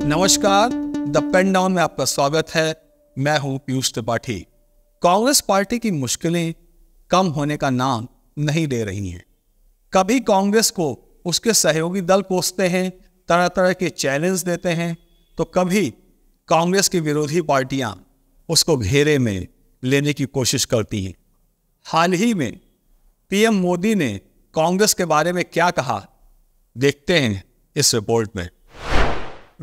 नमस्कार, the pen down में आपका स्वागत है। मैं हूं पीयूष त्रिपाठी। कांग्रेस पार्टी की मुश्किलें कम होने का नाम नहीं ले रही हैं। कभी कांग्रेस को उसके सहयोगी दल कोसते हैं, तरह तरह के चैलेंज देते हैं, तो कभी कांग्रेस की विरोधी पार्टियां उसको घेरे में लेने की कोशिश करती हैं। हाल ही में पीएम मोदी ने कांग्रेस के बारे में क्या कहा, देखते हैं इस रिपोर्ट में।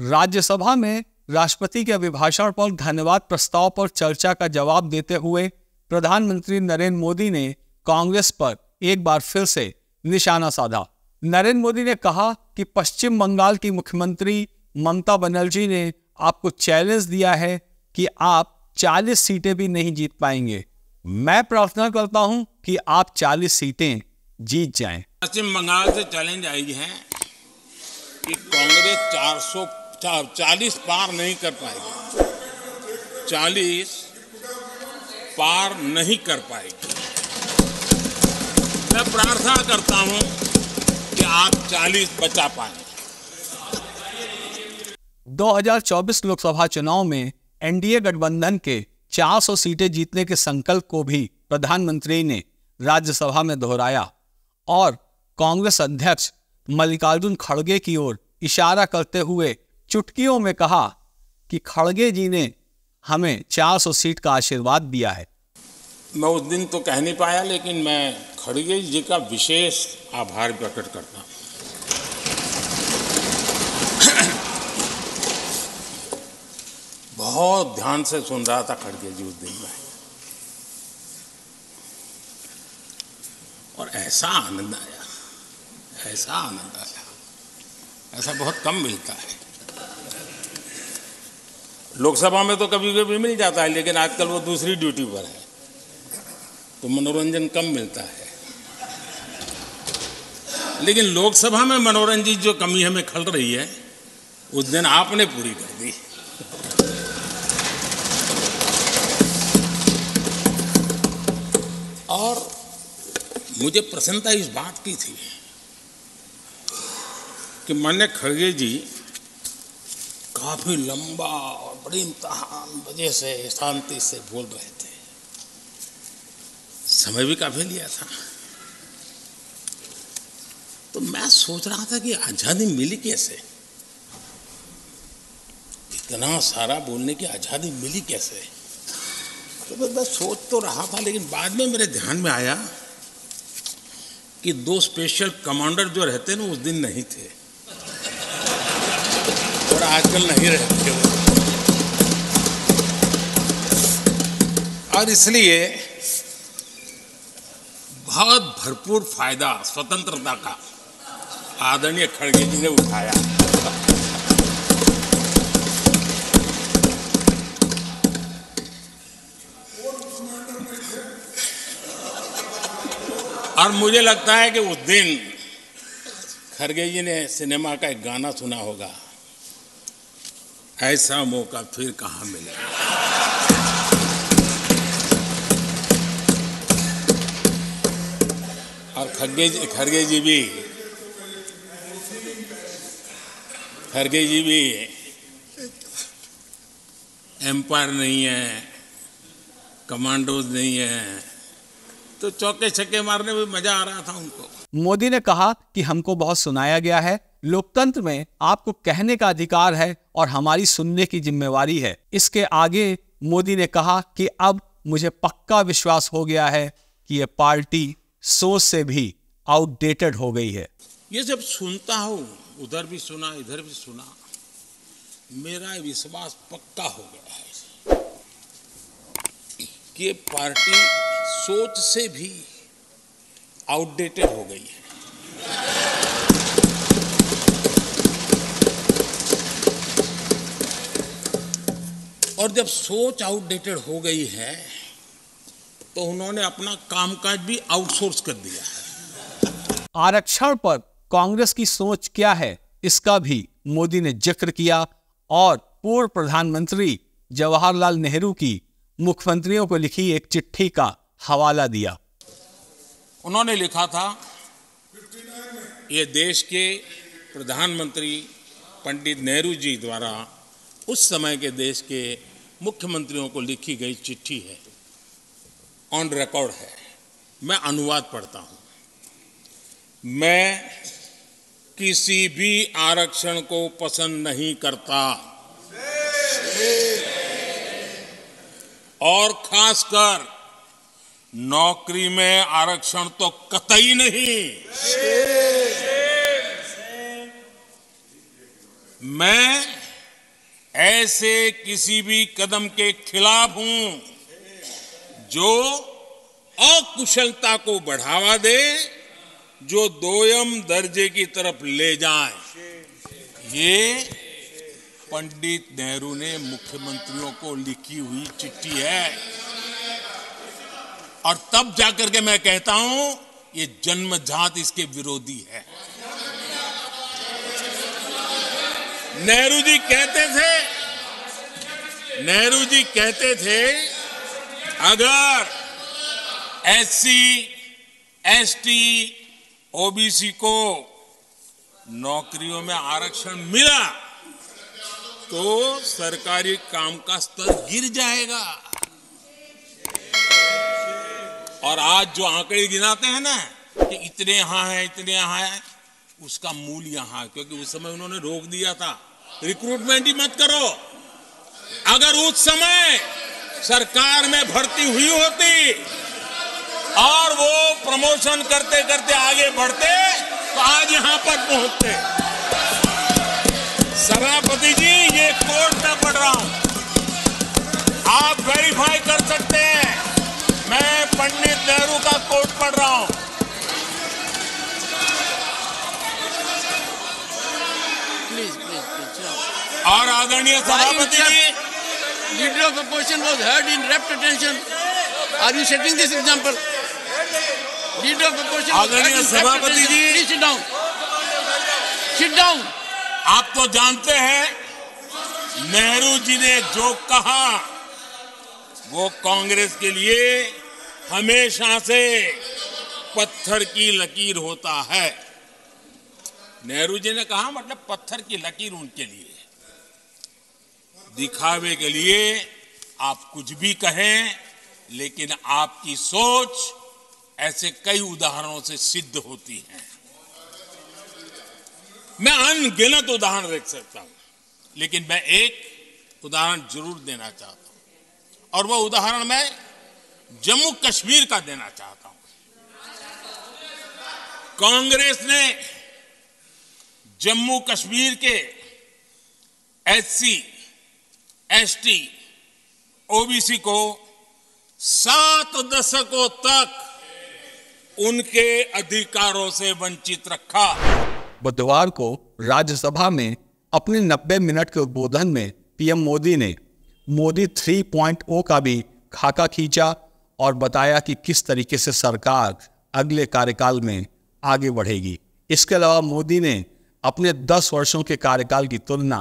राज्यसभा में राष्ट्रपति के अभिभाषण पर धन्यवाद प्रस्ताव पर चर्चा का जवाब देते हुए प्रधानमंत्री नरेंद्र मोदी ने कांग्रेस पर एक बार फिर से निशाना साधा। नरेंद्र मोदी ने कहा कि पश्चिम बंगाल की मुख्यमंत्री ममता बनर्जी ने आपको चैलेंज दिया है कि आप 40 सीटें भी नहीं जीत पाएंगे। मैं प्रार्थना करता हूं कि आप 40 सीटें जीत जाएं। पश्चिम बंगाल से चैलेंज आई है कि कांग्रेस 40 पार नहीं कर पाएगी, 40 पार नहीं कर पाएगी। मैं प्रार्थना करता हूं कि आप 40 बचा पाएं। 2024 लोकसभा चुनाव में एनडीए गठबंधन के 400 सीटें जीतने के संकल्प को भी प्रधानमंत्री ने राज्यसभा में दोहराया और कांग्रेस अध्यक्ष मल्लिकार्जुन खड़गे की ओर इशारा करते हुए चुटकियों में कहा कि खड़गे जी ने हमें 400 सीट का आशीर्वाद दिया है। मैं उस दिन तो कह नहीं पाया, लेकिन मैं खड़गे जी का विशेष आभार प्रकट करता हूं। बहुत ध्यान से सुन रहा था खड़गे जी उस दिन में, और ऐसा आनंद आया, ऐसा बहुत कम मिलता है। लोकसभा में तो कभी कभी मिल जाता है, लेकिन आजकल वो दूसरी ड्यूटी पर है, तो मनोरंजन कम मिलता है। लेकिन लोकसभा में मनोरंजन जो कमी हमें खल रही है, उस दिन आपने पूरी कर दी। और मुझे प्रसन्नता इस बात की थी कि माननीय खड़गे जी काफी लंबा और बड़ी इम्तहान वजह से शांति से बोल रहे थे। समय भी काफी लिया था। तो मैं सोच रहा था कि आजादी मिली कैसे, इतना सारा बोलने की आजादी मिली कैसे। तो मैं सोच तो रहा था, लेकिन बाद में मेरे ध्यान में आया कि 2 स्पेशल कमांडर जो रहते हैं ना, उस दिन नहीं थे और आजकल नहीं रहते वो। और इसलिए बहुत भरपूर फायदा स्वतंत्रता का आदरणीय खड़गे जी ने उठाया। और मुझे लगता है कि उस दिन खड़गे जी ने सिनेमा का एक गाना सुना होगा, ऐसा मौका फिर कहाँ मिलेगा। और खड़गे जी भी एम्पायर नहीं है, कमांडोज नहीं है, तो चौके छक्के मारने में मजा आ रहा था उनको। मोदी ने कहा कि हमको बहुत सुनाया गया है, लोकतंत्र में आपको कहने का अधिकार है और हमारी सुनने की जिम्मेवारी है। इसके आगे मोदी ने कहा कि अब मुझे पक्का विश्वास हो गया है कि यह पार्टी सोच से भी आउटडेटेड हो गई है। ये जब सुनता हूं, उधर भी सुना इधर भी सुना, मेरा विश्वास पक्का हो गया है कि ये पार्टी सोच से भी आउटडेटेड हो गई है। और जब सोच आउटडेटेड हो गई है, तो उन्होंने अपना कामकाज भी आउटसोर्स कर दिया है। आरक्षण पर कांग्रेस की सोच क्या है, इसका भी मोदी ने जिक्र किया और पूर्व प्रधानमंत्री जवाहरलाल नेहरू की मुख्यमंत्रियों को लिखी एक चिट्ठी का हवाला दिया। उन्होंने लिखा था, ये देश के प्रधानमंत्री पंडित नेहरू जी द्वारा उस समय के देश के मुख्यमंत्रियों को लिखी गई चिट्ठी है, ऑन रिकॉर्ड है। मैं अनुवाद पढ़ता हूं। मैं किसी भी आरक्षण को पसंद नहीं करता और खासकर नौकरी में आरक्षण तो कतई नहीं। मैं ऐसे किसी भी कदम के खिलाफ हूं जो अकुशलता को बढ़ावा दे, जो दोयम दर्जे की तरफ ले जाए। ये पंडित नेहरू ने मुख्यमंत्रियों को लिखी हुई चिट्ठी है। और तब जाकर के मैं कहता हूं ये जन्मजात इसके विरोधी है। नेहरू जी कहते थे अगर एससी, एसटी, ओबीसी को नौकरियों में आरक्षण मिला तो सरकारी काम का स्तर गिर जाएगा। और आज जो आंकड़े गिनाते हैं ना कि इतने यहां हैं, इतने यहां हैं, उसका मूल यहां है, क्योंकि उस समय उन्होंने रोक दिया था रिक्रूटमेंट ही मत करो। अगर उस समय सरकार में भर्ती हुई होती और वो प्रमोशन करते करते आगे बढ़ते तो आज यहां पर पहुंचते। सभापति जी, ये कोर्ट में पढ़ रहा हूं, आप वेरीफाई कर सकते हैं। मैं पंडित नेहरू का कोट पढ़ रहा हूं। और आदरणीय सभापति जी, leader of opposition was heard in rapt attention. Are you setting this example? Leader of opposition was heard in rapt attention. Please sit down. Sit down. आप तो जानते हैं नेहरू जी ने जो कहा वो कांग्रेस के लिए हमेशा से पत्थर की लकीर होता है। नेहरू जी ने कहा मतलब पत्थर की लकीर उनके लिए। दिखावे के लिए आप कुछ भी कहें, लेकिन आपकी सोच ऐसे कई उदाहरणों से सिद्ध होती है। मैं अनगिनत उदाहरण रख सकता हूं, लेकिन मैं एक उदाहरण जरूर देना चाहता हूं, और वह उदाहरण मैं जम्मू कश्मीर का देना चाहता हूं। कांग्रेस ने जम्मू कश्मीर के एससी, एसटी, ओबीसी को 7 दशकों तक उनके अधिकारों से वंचित रखा। बुधवार को राज्यसभा में अपने 90 मिनट के उद्बोधन में पीएम मोदी ने मोदी 3.0 का भी खाका खींचा और बताया कि किस तरीके से सरकार अगले कार्यकाल में आगे बढ़ेगी। इसके अलावा मोदी ने अपने 10 वर्षों के कार्यकाल की तुलना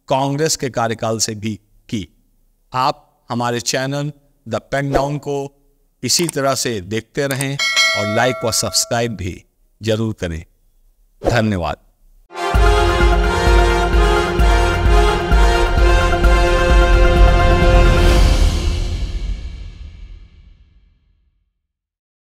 कांग्रेस के कार्यकाल से भी की। आप हमारे चैनल द पेन डाउन को इसी तरह से देखते रहें और लाइक व सब्सक्राइब भी जरूर करें। धन्यवाद।